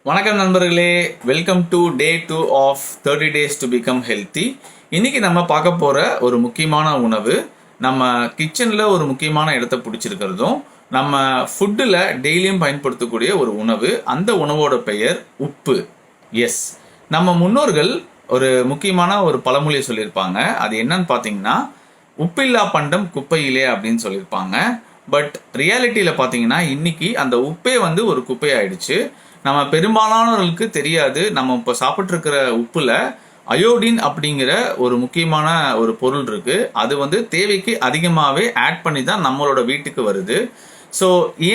வணக்கம் நண்பர்களே, welcome to day 2 of 30 days to become healthy. இன்னைக்கு நம்ம பார்க்க போகிற ஒரு முக்கியமான உணவு, நம்ம கிச்சனில் ஒரு முக்கியமான இடத்த பிடிச்சிருக்கிறதும், நம்ம ஃபுட்டில் டெய்லியும் பயன்படுத்தக்கூடிய ஒரு உணவு. அந்த உணவோட பெயர் உப்பு. எஸ், நம்ம முன்னோர்கள் ஒரு முக்கியமான ஒரு பழமொழியை சொல்லியிருப்பாங்க. அது என்னன்னு பார்த்தீங்கன்னா, உப்பில்லா பண்டம் குப்பையிலே அப்படின்னு சொல்லியிருப்பாங்க. பட் ரியாலிட்டியில் பார்த்தீங்கன்னா இன்னைக்கு அந்த உப்பே ஒரு குப்பையாயிடுச்சு. நம்ம பெரும்பாலானவர்களுக்கு தெரியாது, நம்ம இப்போ சாப்பிட்ருக்கிற உப்புல அயோடின் அப்படிங்கிற ஒரு முக்கியமான ஒரு பொருள் இருக்கு. அது தேவைக்கு அதிகமாகவே ஆட் பண்ணி தான் நம்மளோட வீட்டுக்கு வருது. ஸோ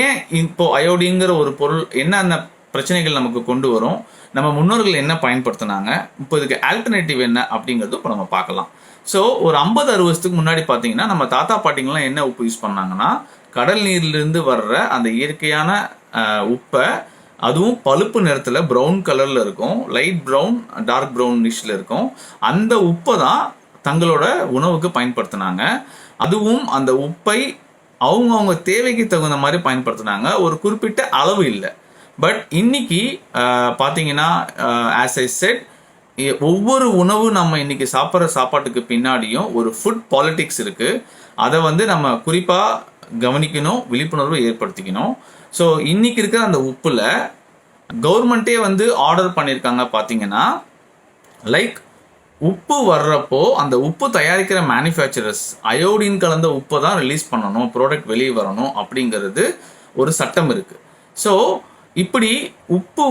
ஏன் இப்போ அயோடின்ங்கிற ஒரு பொருள் என்னென்ன பிரச்சனைகள் நமக்கு கொண்டு வரும், நம்ம முன்னோர்கள் என்ன பயன்படுத்தினாங்க, இப்போ இதுக்கு ஆல்டர்னேட்டிவ் என்ன அப்படிங்கிறது இப்போ நம்ம பார்க்கலாம். ஸோ ஒரு 50-60 வருஷத்துக்கு முன்னாடி பார்த்தீங்கன்னா நம்ம தாத்தா பாட்டிங்கெல்லாம் என்ன உப்பு யூஸ் பண்ணாங்கன்னா, கடல் நீர்லேருந்து வர்ற அந்த இயற்கையான உப்பை, அதுவும் பழுப்பு நிறத்தில் ப்ரௌன் கலரில் இருக்கும், லைட் ப்ரௌன் டார்க் ப்ரௌனிஷில் இருக்கும், அந்த உப்பை தான் தங்களோட உணவுக்கு பயன்படுத்தினாங்க. அதுவும் அந்த உப்பை அவங்கவுங்க தேவைக்கு தகுந்த மாதிரி பயன்படுத்தினாங்க, ஒரு குறிப்பிட்ட அளவு இல்லை. பட் இன்னைக்கு பார்த்தீங்கன்னா, ஆஸ் ஐ செட், ஒவ்வொரு உணவு நம்ம இன்னைக்கு சாப்பிட்ற சாப்பாட்டுக்கு பின்னாடியும் ஒரு ஃபுட் பாலிட்டிக்ஸ் இருக்குது. அதை நம்ம குறிப்பாக கவனிக்கணும், விழிப்புணர்வு ஏற்படுத்திக்கணும். ஸோ இன்னைக்கு இருக்கிற அந்த உப்புல கவர்மெண்ட்டே ஆர்டர் பண்ணியிருக்காங்க. பார்த்தீங்கன்னா, லைக் உப்பு வர்றப்போ அந்த உப்பு தயாரிக்கிற மேனுஃபேக்சரர்ஸ் அயோடின் கலந்த உப்பை தான் ரிலீஸ் பண்ணணும், ப்ராடக்ட் வெளியே வரணும் அப்படிங்கிறது ஒரு சட்டம் இருக்கு. ஸோ இப்படி உப்பு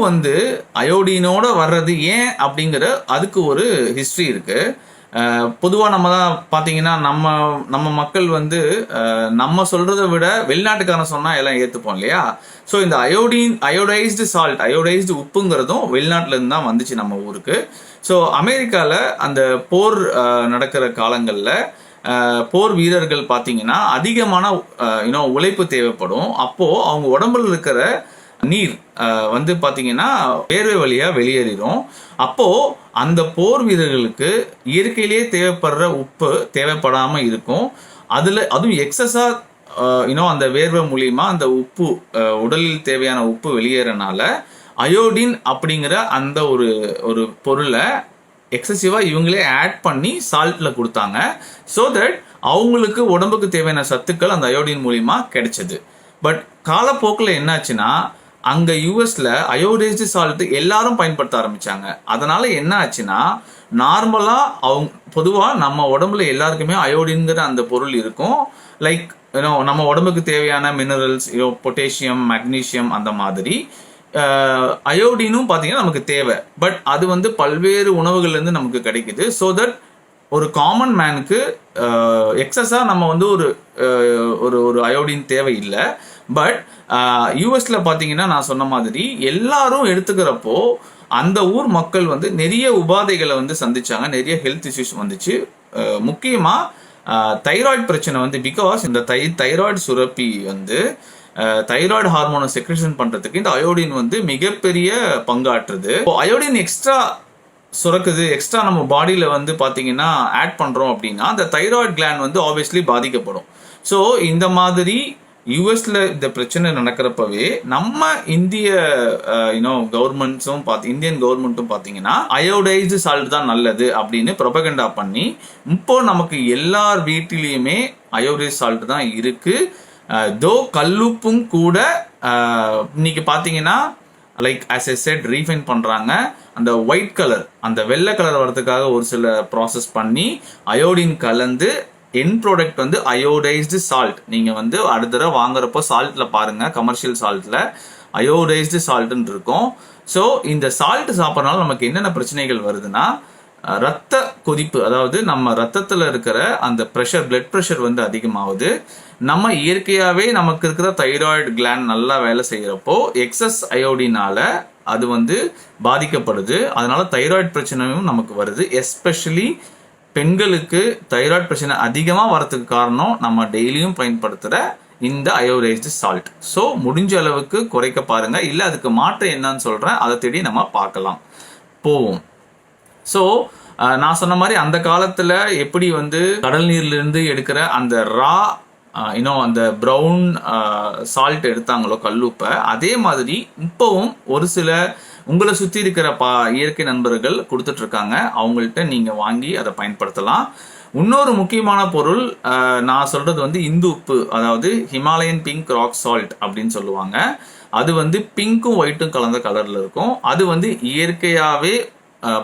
அயோடினோட வர்றது ஏன் அப்படிங்கிற அதுக்கு ஒரு ஹிஸ்ட்ரி இருக்கு. பொதுவாக நம்ம தான் பார்த்தீங்கன்னா, நம்ம மக்கள் நம்ம சொல்கிறத விட வெளிநாட்டுக்காரன் சொன்னால் எல்லாம் ஏற்றுப்போம் இல்லையா? ஸோ இந்த அயோடைஸ்டு சால்ட், அயோடைஸ்டு உப்புங்கிறதும் வெளிநாட்டிலேருந்து தான் வந்துச்சு நம்ம ஊருக்கு. ஸோ அமெரிக்காவில் அந்த போர் நடக்கிற காலங்களில் போர் வீரர்கள் பார்த்தீங்கன்னா அதிகமான உழைப்பு தேவைப்படும். அப்போது அவங்க உடம்புல இருக்கிற நீர் பார்த்தீங்கன்னா வேர்வை வழியாக வெளியேறிடும். அப்போது அந்த போர் வீரர்களுக்கு இயற்கையிலேயே தேவைப்படுற உப்பு தேவைப்படாமல் இருக்கும். அதுவும் எக்ஸஸாக அந்த வேர்வை மூலியமா அந்த உப்பு உடலில் தேவையான உப்பு வெளியேறனால அயோடின் அப்படிங்கிற அந்த ஒரு பொருளை எக்ஸசிவாக இவங்களே ஆட் பண்ணி சால்ட்டில் கொடுத்தாங்க. ஸோ தட் அவங்களுக்கு உடம்புக்கு தேவையான சத்துக்கள் அந்த அயோடின் மூலியமா கிடைச்சது. பட் காலப்போக்கில் என்னாச்சுன்னா, அங்கே யூஎஸ்ல அயோடைஸ்டு சால்ட் எல்லாரும் பயன்படுத்த ஆரம்பிச்சாங்க. அதனால என்ன ஆச்சுன்னா, நார்மலாக அவங்க பொதுவாக நம்ம உடம்புல எல்லாருக்குமே அயோடின்கிற அந்த பொருள் இருக்கும். லைக் நம்ம உடம்புக்கு தேவையான மினரல்ஸ், பொட்டேசியம், மெக்னீசியம், அந்த மாதிரி அயோடினும் பார்த்தீங்கன்னா நமக்கு தேவை. பட் அது பல்வேறு உணவுகள்லேருந்து நமக்கு கிடைக்குது. ஸோ தட் ஒரு காமன் மேனுக்கு எக்ஸஸாக நம்ம ஒரு அயோடின் தேவையில்லை. பட் யூஎஸ்ல பார்த்தீங்கன்னா, நான் சொன்ன மாதிரி எல்லாரும் எடுத்துக்கிறப்போ அந்த ஊர் மக்கள் நிறைய உபாதைகளை சந்திச்சாங்க, நிறைய ஹெல்த் இஷ்யூஸ் வந்துச்சு. முக்கியமாக தைராய்டு பிரச்சனை பிகாஸ் இந்த தைராய்டு சுரப்பி தைராய்டு ஹார்மோனை செக்ரேஷன் பண்ணுறதுக்கு இந்த அயோடின் மிகப்பெரிய பங்காற்றுது. அயோடின் எக்ஸ்ட்ரா சுரக்குது, எக்ஸ்ட்ரா நம்ம பாடியில் பார்த்தீங்கன்னா ஆட் பண்ணுறோம் அப்படின்னா அந்த தைராய்டு கிளாண்ட் ஆப்வியஸ்லி பாதிக்கப்படும். ஸோ இந்த மாதிரி யூஎஸ்ல இந்த பிரச்சனை நடக்கிறப்பவே நம்ம இந்திய கவர்மெண்ட்ஸும் இந்தியன் கவர்மெண்ட்டும் பார்த்தீங்கன்னா அயோடைஸ்டு சால்ட் தான் நல்லது அப்படின்னு ப்ரொபகண்டா பண்ணி இப்போ நமக்கு எல்லார் வீட்டிலையுமே அயோடைஸ்டு சால்ட் தான் இருக்கு. தோ கல்லுப்பும் கூட இன்னைக்கு பார்த்தீங்கன்னா like as a set refine பண்ணுறாங்க. அந்த ஒயிட் கலர், அந்த வெள்ளை கலர் வரதுக்காக ஒரு சில ப்ராசஸ் பண்ணி அயோடின் கலந்து என் ப்ராடக்ட் அயோடைஸ்டு சால்ட். நீங்கள் அடுத்த தடவை வாங்குறப்போ சால்ட்டில் பாருங்கள், கமர்ஷியல் சால்ட்டில் அயோடைஸ்டு சால்ட்டுன்னு இருக்கும். ஸோ இந்த சால்ட் சாப்பிட்றதுனால நமக்கு என்னென்ன பிரச்சனைகள் வருதுன்னா, ரத்த கொதிப்பு, அதாவது நம்ம ரத்தத்தில் இருக்கிற அந்த ப்ரெஷர், பிளட் ப்ரெஷர் அதிகமாகுது. நம்ம இயற்கையாகவே நமக்கு இருக்கிற தைராய்டு கிளாண்ட் நல்லா வேலை செய்கிறப்போ எக்ஸஸ் அயோடினால அது பாதிக்கப்படுது. அதனால தைராய்டு பிரச்சனையும் நமக்கு வருது. எஸ்பெஷலி பெண்களுக்கு தைராய்டு பிரச்சனை அதிகமாக வரதுக்கு காரணம் நம்ம டெய்லியும் பயன்படுத்துகிற இந்த அயோடைஸ்டு சால்ட். ஸோ முடிஞ்ச அளவுக்கு குறைக்க பாருங்க. இல்லை அதுக்கு மாற்று என்னன்னு சொல்கிறேன், அதை தேடி நம்ம பார்க்கலாம் போவோம். ஸோ நான் சொன்ன மாதிரி அந்த காலத்தில் எப்படி கடல் நீர்லேருந்து எடுக்கிற அந்த ரா இன்னும் அந்த ப்ரௌன் சால்ட் எடுத்தாங்களோ கல்லுப்பை, அதே மாதிரி இப்போவும் ஒரு சில உங்களை சுற்றி இருக்கிற இயற்கை நண்பர்கள் கொடுத்துட்ருக்காங்க. அவங்கள்ட்ட நீங்கள் வாங்கி அதை பயன்படுத்தலாம். இன்னொரு முக்கியமான பொருள் நான் சொல்கிறது வந்து இந்து உப்பு, அதாவது ஹிமாலயன் பிங்க் ராக் சால்ட் அப்படின்னு சொல்லுவாங்க. அது வந்து பிங்க்கும் ஒயிட்டும் கலந்த கலரில் இருக்கும். அது வந்து இயற்கையாகவே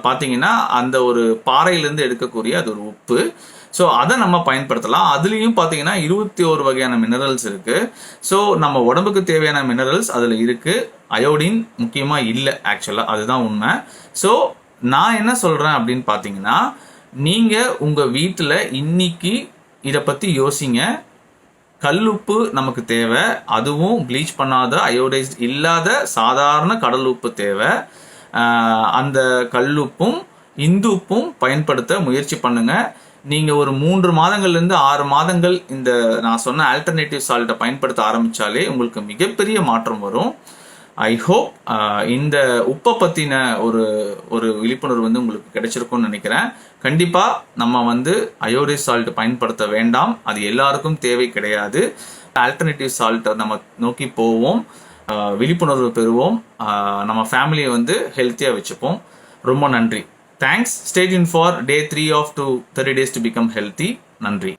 பார்த்தீங்கன்னா அந்த ஒரு பாறையிலேருந்து எடுக்கக்கூடிய அது ஒரு உப்பு. ஸோ அதை நம்ம பயன்படுத்தலாம். அதுலேயும் பார்த்தீங்கன்னா 21 வகையான மினரல்ஸ் இருக்குது. ஸோ நம்ம உடம்புக்கு தேவையான மினரல்ஸ் அதில் இருக்குது. அயோடின் முக்கியமாக இல்லை ஆக்சுவலாக, அதுதான் உண்மை. ஸோ நான் என்ன சொல்கிறேன் அப்படின்னு பார்த்தீங்கன்னா, நீங்கள் உங்கள் வீட்டில் இன்னைக்கு இதை பற்றி யோசிங்க. கல்லுப்பு நமக்கு தேவை, அதுவும் ப்ளீச் பண்ணாத அயோடைஸ்ட் இல்லாத சாதாரண கடல் உப்பு தேவை. அந்த கல்லுப்பும் இந்து உப்பும் பயன்படுத்த முயற்சி பண்ணுங்க. நீங்கள் ஒரு 3 மாதங்கள்லேருந்து 6 மாதங்கள் இந்த நான் சொன்ன ஆல்டர்னேட்டிவ் சால்ட்டை பயன்படுத்த ஆரம்பித்தாலே உங்களுக்கு மிகப்பெரிய மாற்றம் வரும். ஐ ஹோப் இந்த உப்பை பற்றின ஒரு விழிப்புணர்வு வந்து உங்களுக்கு கிடைச்சிருக்கும்னு நினைக்கிறேன். கண்டிப்பாக நம்ம வந்து அயோடைஸ் சால்ட் பயன்படுத்த வேண்டாம், அது எல்லாருக்கும் தேவை கிடையாது. ஆல்டர்னேட்டிவ் சால்ட்டை நம்ம நோக்கி போவோம், விழிப்புணர்வு பெறுவோம், நம்ம ஃபேமிலியை வந்து ஹெல்த்தியாக வச்சுப்போம். ரொம்ப நன்றி. Thanks. Stay tune for Day 3 of 30 days to become healthy. நன்றி.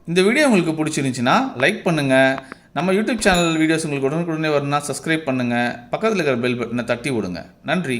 இந்த வீடியோ உங்களுக்கு பிடிச்சிருந்துச்சுன்னா லைக் பண்ணுங்கள். நம்ம யூடியூப் சேனல் வீடியோஸ் உங்களுக்கு உடனுக்குடனே வரணும்னா சப்ஸ்கிரைப் பண்ணுங்கள். பக்கத்தில் இருக்கிற பெல் பட்டனை தட்டி விடுங்க. நன்றி.